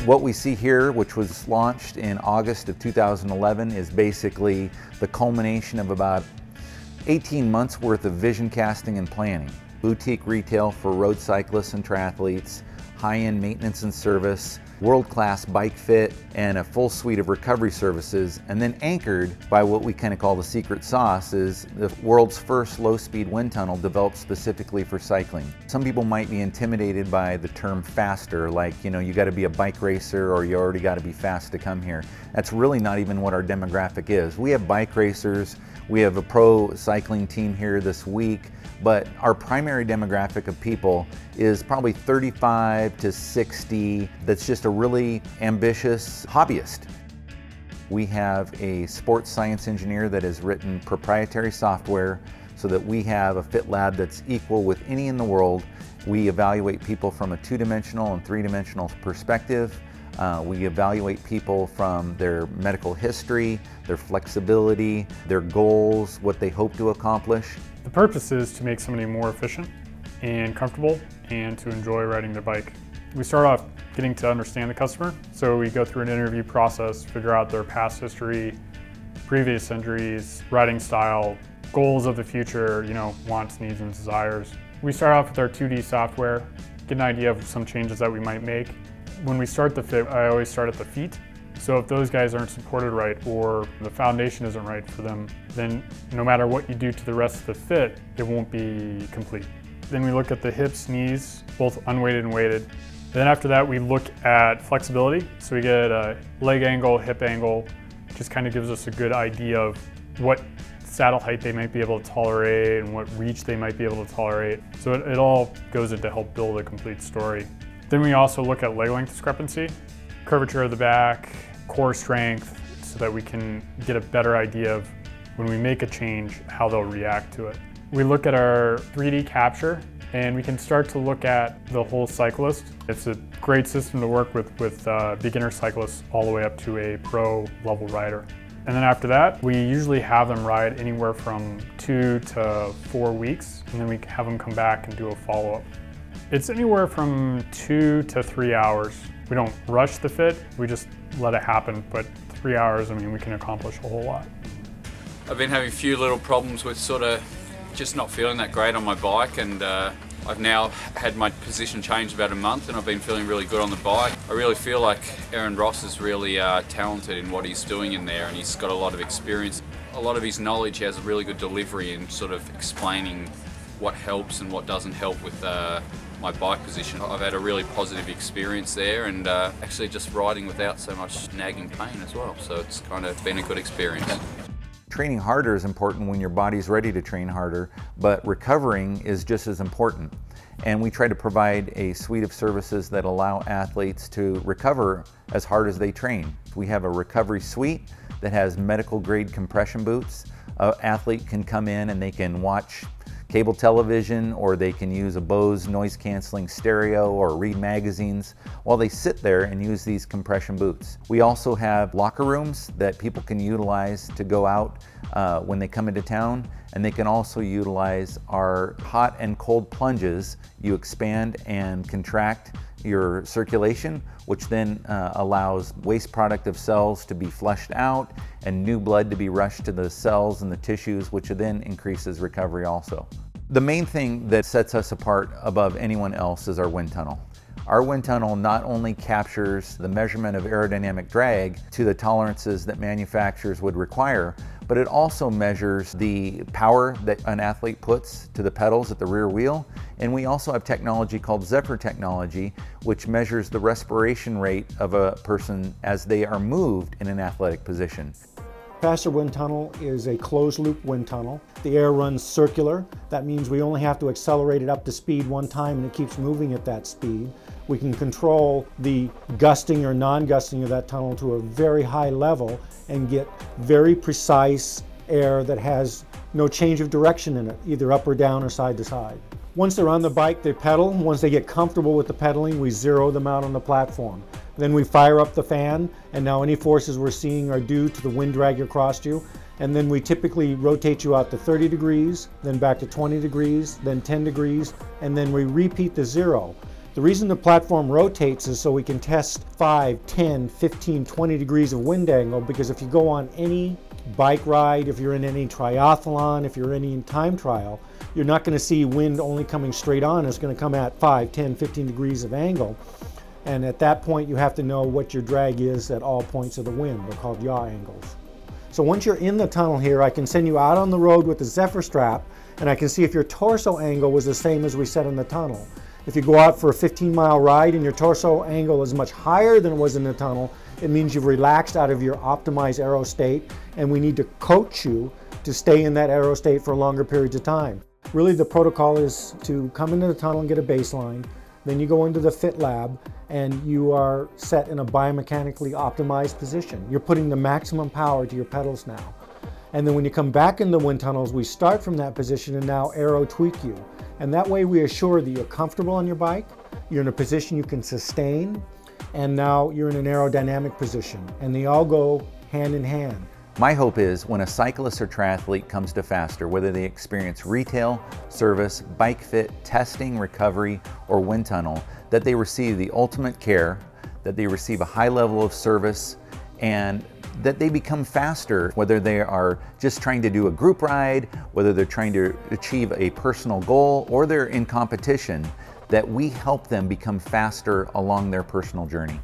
What we see here, which was launched in August of 2011, is basically the culmination of about 18 months worth of vision casting and planning. Boutique retail for road cyclists and triathletes, high-end maintenance and service, world-class bike fit, and a full suite of recovery services, and then anchored by what we kind of call the secret sauce is the world's first low-speed wind tunnel developed specifically for cycling. Some people might be intimidated by the term faster, like, you know, you got to be a bike racer or you already got to be fast to come here. That's really not even what our demographic is. We have bike racers, we have a pro cycling team here this week, but our primary demographic of people is probably 35 to 60 that's just a really ambitious hobbyist. We have a sports science engineer that has written proprietary software so that we have a fit lab that's equal with any in the world. We evaluate people from a two-dimensional and three-dimensional perspective. We evaluate people from their medical history, their flexibility, their goals, what they hope to accomplish. The purpose is to make somebody more efficient and comfortable and to enjoy riding their bike. We start off getting to understand the customer, so we go through an interview process, figure out their past history, previous injuries, riding style, goals of the future, you know, wants, needs, and desires. We start off with our 2D software, get an idea of some changes that we might make. When we start the fit, I always start at the feet. So if those guys aren't supported right or the foundation isn't right for them, then no matter what you do to the rest of the fit, it won't be complete. Then we look at the hips, knees, both unweighted and weighted. Then after that, we look at flexibility. So we get a leg angle, hip angle, just kind of gives us a good idea of what saddle height they might be able to tolerate and what reach they might be able to tolerate. So it all goes in to help build a complete story. Then we also look at leg length discrepancy, curvature of the back, core strength, so that we can get a better idea of when we make a change, how they'll react to it. We look at our 3D capture and we can start to look at the whole cyclist. It's a great system to work with beginner cyclists all the way up to a pro level rider. And then after that, we usually have them ride anywhere from 2 to 4 weeks, and then we have them come back and do a follow-up. It's anywhere from 2 to 3 hours. We don't rush the fit, we just let it happen, but 3 hours, I mean, we can accomplish a whole lot. I've been having a few little problems with sort of just not feeling that great on my bike, and I've now had my position changed about a month and I've been feeling really good on the bike. I really feel like Aaron Ross is really talented in what he's doing in there, and he's got a lot of experience. A lot of his knowledge, he has a really good delivery in sort of explaining what helps and what doesn't help with my bike position. I've had a really positive experience there, and actually just riding without so much nagging pain as well, so it's kind of been a good experience. Training harder is important when your body's ready to train harder, but recovering is just as important. And we try to provide a suite of services that allow athletes to recover as hard as they train. We have a recovery suite that has medical grade compression boots. An athlete can come in and they can watch cable television, or they can use a Bose noise canceling stereo or read magazines while they sit there and use these compression boots. We also have locker rooms that people can utilize to go out when they come into town, and they can also utilize our hot and cold plunges. You expand and contract your circulation, which then allows waste product of cells to be flushed out and new blood to be rushed to the cells and the tissues, which then increases recovery also. The main thing that sets us apart above anyone else is our wind tunnel. Our wind tunnel not only captures the measurement of aerodynamic drag to the tolerances that manufacturers would require, but it also measures the power that an athlete puts to the pedals at the rear wheel. And we also have technology called Zephyr technology, which measures the respiration rate of a person as they are moved in an athletic position. Faster wind tunnel is a closed loop wind tunnel. The air runs circular. That means we only have to accelerate it up to speed one time and it keeps moving at that speed. We can control the gusting or non-gusting of that tunnel to a very high level and get very precise air that has no change of direction in it, either up or down or side to side. Once they're on the bike, they pedal. Once they get comfortable with the pedaling, we zero them out on the platform. Then we fire up the fan, and now any forces we're seeing are due to the wind drag across you. And then we typically rotate you out to 30 degrees, then back to 20 degrees, then 10 degrees, and then we repeat the zero. The reason the platform rotates is so we can test 5, 10, 15, 20 degrees of wind angle, because if you go on any bike ride, if you're in any triathlon, if you're in any time trial, you're not going to see wind only coming straight on. It's going to come at 5, 10, 15 degrees of angle. And at that point, you have to know what your drag is at all points of the wind. They're called yaw angles. So once you're in the tunnel here, I can send you out on the road with the Zephyr strap, and I can see if your torso angle was the same as we set in the tunnel. If you go out for a 15-mile ride and your torso angle is much higher than it was in the tunnel, it means you've relaxed out of your optimized aero state, and we need to coach you to stay in that aero state for longer periods of time. Really, the protocol is to come into the tunnel and get a baseline. Then you go into the Fit Lab and you are set in a biomechanically optimized position. You're putting the maximum power to your pedals now. And then when you come back in the wind tunnels, we start from that position and now aero tweak you. And that way we assure that you're comfortable on your bike, you're in a position you can sustain, and now you're in an aerodynamic position. And they all go hand in hand. My hope is when a cyclist or triathlete comes to Faster, whether they experience retail, service, bike fit, testing, recovery, or wind tunnel, that they receive the ultimate care, that they receive a high level of service, and that they become faster, whether they are just trying to do a group ride, whether they're trying to achieve a personal goal, or they're in competition, that we help them become faster along their personal journey.